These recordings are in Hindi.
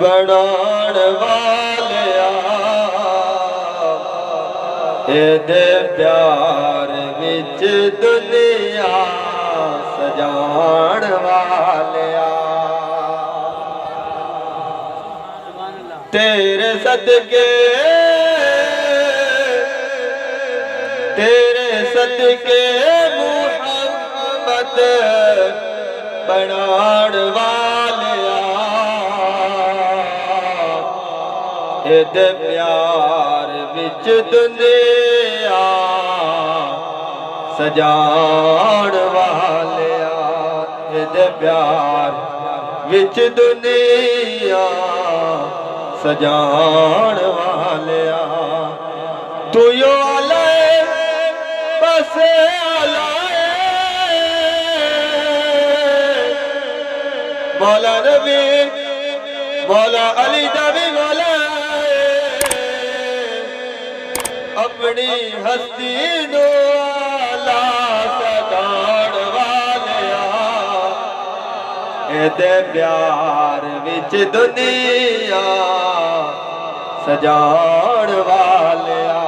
बनाण वालिया एदे प्यार विच दुनिया सजाण वालिया तेरे सदके मुहम्मद बनाण वालिया एदे प्यार विच दुनिया सजाण वालिया एदे प्यार विच दुनिया सजाण वालिया तू यो आलाए बस आलाए मौला नबी मौला अली नबी मौला अपनी हस्ती नो आला सजाण वालिया एदे प्यार विच दुनिया सजाण वालिया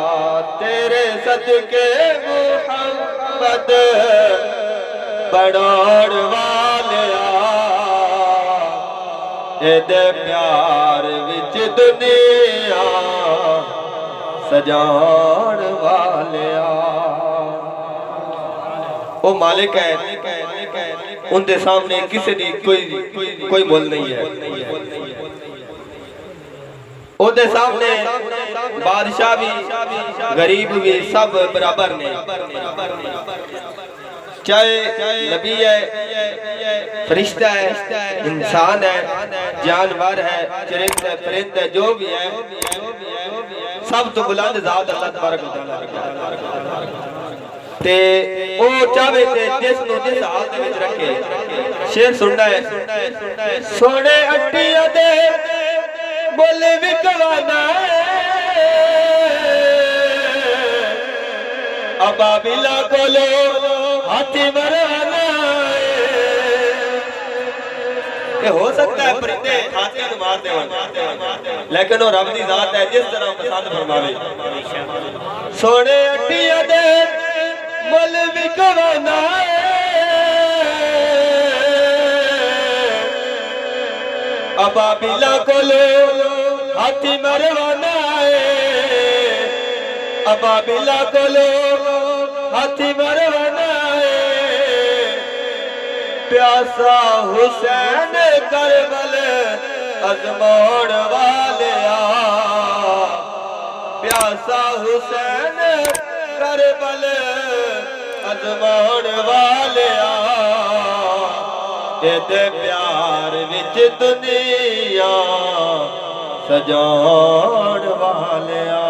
तेरे सदके मुहम्मद बनाण वालिया एदे प्यार विच दुनिया सजाण वालिया ओ मालिक है उनके सामने किसी दी कोई मोल नहीं है ओदे सामने बादशाह भी गरीब भी सब बराबर ने चाहे नबी है फरिश्ता है इंसान है जानवर है चरिंद है परिंद है जो भी है सब तो बुलंद जात अल्लाह तबारक व तआला ते ओ चाहे ते जिस नु जिस हाल दे विच रखे शेर सुनना है सोने अट्टिया दे बोले विकवाना अबाबिला कोलो हाथी मराना ये हो सकता है परिंदे हाथी को मार दे लेकिन वो रब दी जात है जिस तरह पसंद फरमावे सोने अट्टिया दे बोले विकवाना अबाबिला कोलो हाथी मरवाना है अबाबिला कोलो हाथी मरवाना है प्यासा हुसैन करबल अजमाण वालिया प्यासा हुसैन करबल अजमाण वालिया एदे प्यार विच दुनिया सजाण वालिया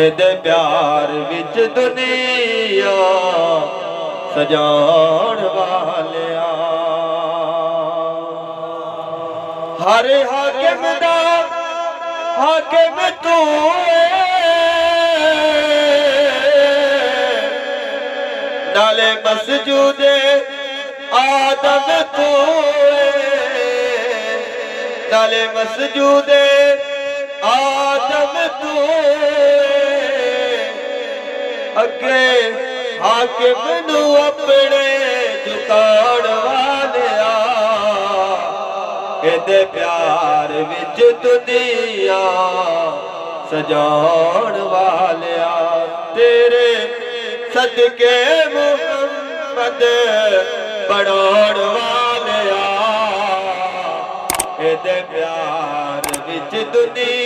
एदे प्यार विच दुनिया सजाण वालिया हर हाकिम दा हाकिम तू नाले मसजूदे आदम तू नाले मसजूदे आदम तू अगे हाकिम नू अपने झुकाण वालिया एदे प्यार विच दुनिया सजाण वालिया तेरे सदके मुहम्मद बनाण वालिया एदे प्यार विच दुनिया